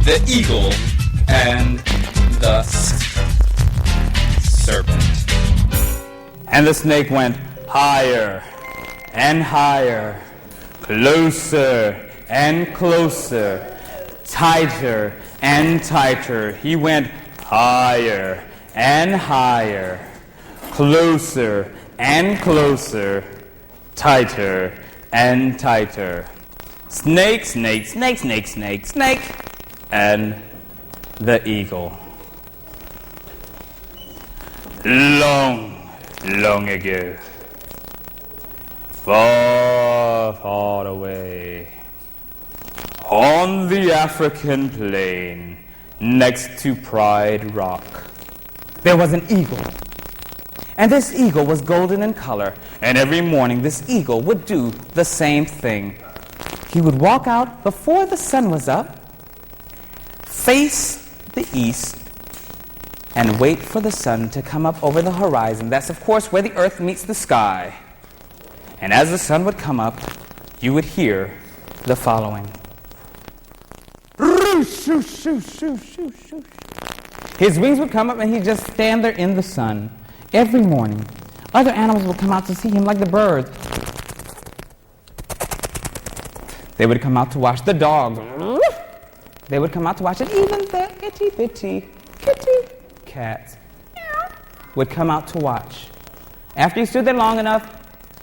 the eagle and the serpent. And the snake went higher and higher, closer and closer, tighter and tighter. He went higher and higher, closer and closer, tighter and tighter. Snake, snake, snake, snake, snake, snake, and the eagle. Long, long ago, far, far away, on the African plain, next to Pride Rock, there was an eagle. And this eagle was golden in color, and every morning this eagle would do the same thing. He would walk out before the sun was up, face the east, and wait for the sun to come up over the horizon. That's, of course, where the earth meets the sky. And as the sun would come up, you would hear the following. His wings would come up and he'd just stand there in the sun every morning. Other animals would come out to see him, like the birds. They would come out to watch the dogs. They would come out to watch it. Even the itty-bitty kitty cats would come out to watch. After he stood there long enough,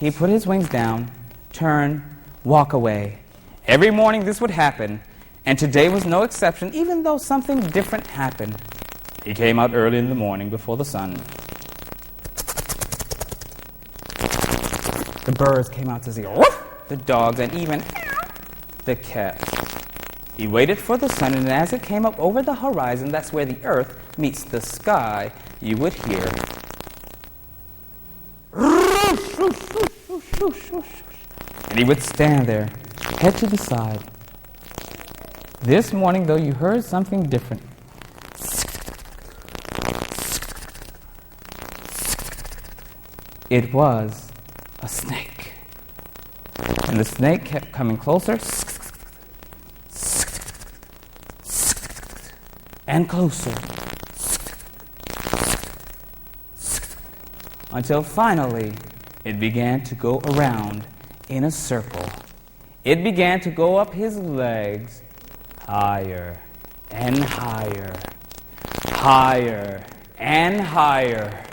he put his wings down, turn, walk away. Every morning this would happen, and today was no exception, even though something different happened. He came out early in the morning before the sun. The birds came out to see the dogs and even the cats. He waited for the sun, and as it came up over the horizon, that's where the earth meets the sky, you would hear. And he would stand there, head to the side. This morning, though, you heard something different. It was a snake. And the snake kept coming closer and closer until finally it began to go around in a circle. It began to go up his legs higher and higher, higher and higher.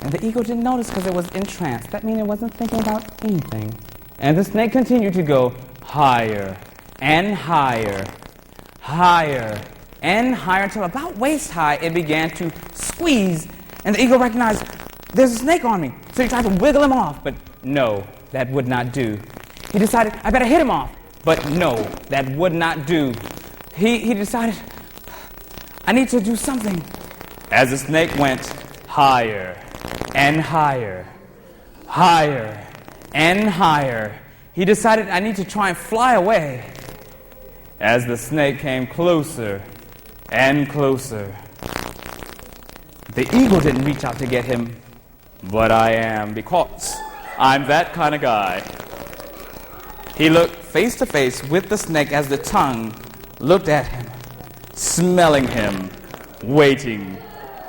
And the eagle didn't notice because it was entranced. That means it wasn't thinking about anything. And the snake continued to go higher and higher, higher and higher, until about waist high it began to squeeze. And the eagle recognized, there's a snake on me. So he tried to wiggle him off, but no, that would not do. He decided, I better hit him off. But no, that would not do. He decided, I need to do something. As the snake went higher and higher, higher and higher, he decided, I need to try and fly away. As the snake came closer and closer, the eagle didn't reach out to get him, but I am, because I'm that kind of guy. He looked face to face with the snake as the tongue looked at him, smelling him, waiting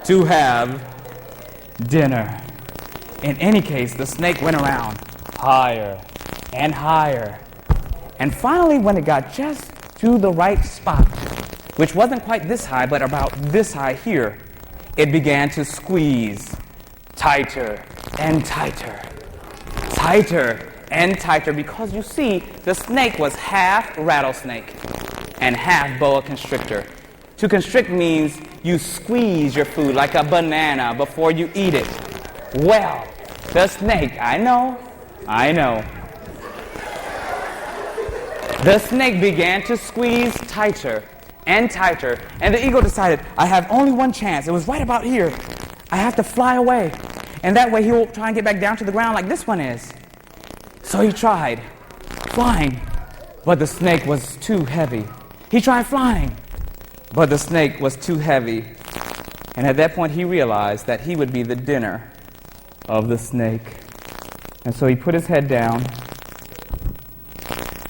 to have dinner. In any case, the snake went around higher and higher. And finally, when it got just to the right spot, which wasn't quite this high, but about this high here, it began to squeeze tighter and tighter, tighter and tighter, because you see, the snake was half rattlesnake and half boa constrictor. To constrict means you squeeze your food like a banana before you eat it. Well, the snake, I know. The snake began to squeeze tighter and tighter, and the eagle decided, I have only one chance. It was right about here. I have to fly away, and that way he will try and get back down to the ground like this one is. So he tried flying, but the snake was too heavy. He tried flying, but the snake was too heavy. And at that point he realized that he would be the dinner of the snake. And so he put his head down,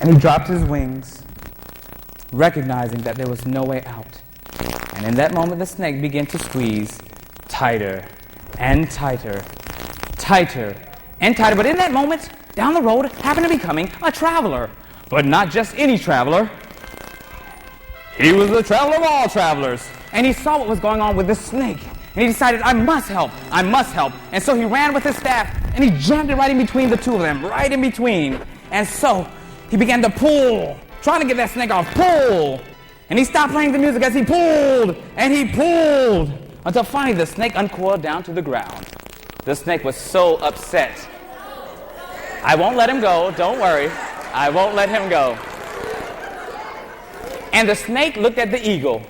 and he dropped his wings, recognizing that there was no way out. And in that moment, the snake began to squeeze tighter and tighter, tighter and tighter. But in that moment, down the road happened to be coming a traveler. But not just any traveler. He was the traveler of all travelers. And he saw what was going on with the snake. And he decided, I must help. I must help. And so he ran with his staff, and he jammed it right in between the two of them, right in between. And so he began to pull, trying to get that snake off. Pull. And he stopped playing the music as he pulled, and he pulled, until finally the snake uncoiled down to the ground. The snake was so upset. I won't let him go. Don't worry. I won't let him go. And the snake looked at the eagle.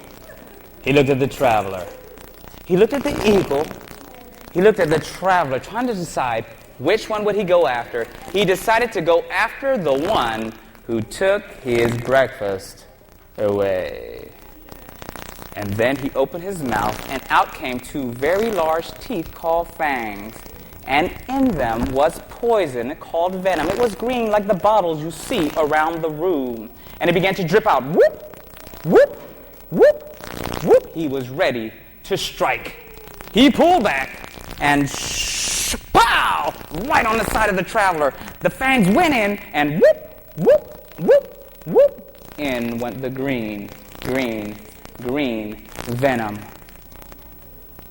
He looked at the traveler. He looked at the eagle. He looked at the traveler, trying to decide which one would he go after. He decided to go after the one who took his breakfast away. And then he opened his mouth, and out came two very large teeth called fangs. And in them was poison called venom. It was green like the bottles you see around the room. And it began to drip out. Whoop, whoop, whoop, whoop. He was ready to strike. He pulled back and pow! Right on the side of the traveler. The fangs went in and whoop, whoop, whoop, whoop. In went the green venom.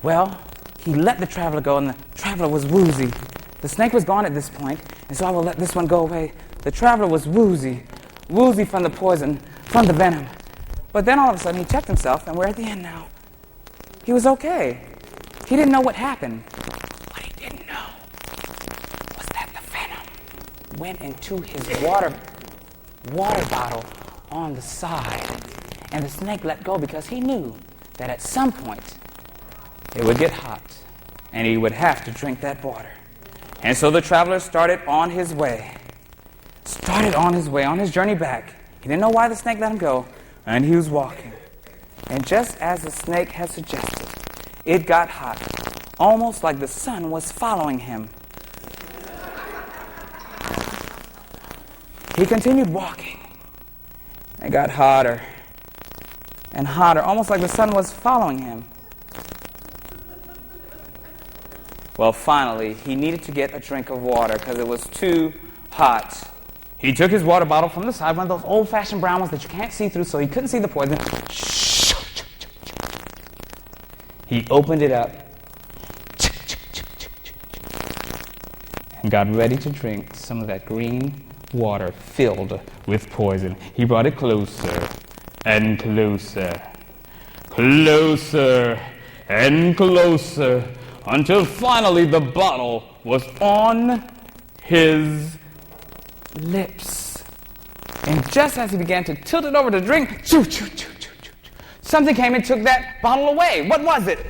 Well, he let the traveler go, and the traveler was woozy. The snake was gone at this point, and so I will let this one go away. The traveler was woozy from the poison, from the venom. But then all of a sudden he checked himself, and we're at the end now. He was okay. He didn't know what happened. What he didn't know was that the venom went into his water bottle on the side. And the snake let go because he knew that at some point it would get hot and he would have to drink that water. And so the traveler started on his way. On his journey back. He didn't know why the snake let him go, and he was walking. And just as the snake had suggested, it got hot, almost like the sun was following him. He continued walking. It got hotter and hotter, almost like the sun was following him. Well, finally, he needed to get a drink of water because it was too hot. He took his water bottle from the side, one of those old-fashioned brown ones that you can't see through, so he couldn't see the poison. He opened it up and got ready to drink some of that green water filled with poison. He brought it closer and closer, closer and closer, until finally the bottle was on his lips. And just as he began to tilt it over to drink, something came and took that bottle away. What was it?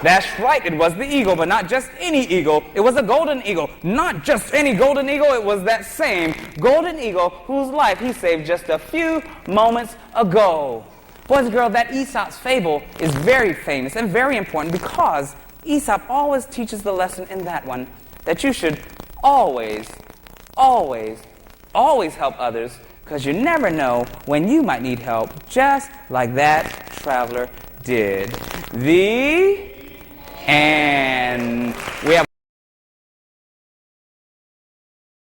That's right, it was the eagle, but not just any eagle. It was a golden eagle. Not just any golden eagle, it was that same golden eagle whose life he saved just a few moments ago. Boys and girls, that Aesop's fable is very famous and very important because Aesop always teaches the lesson in that one that you should always help others, because you never know when you might need help, just like that traveler did. And we have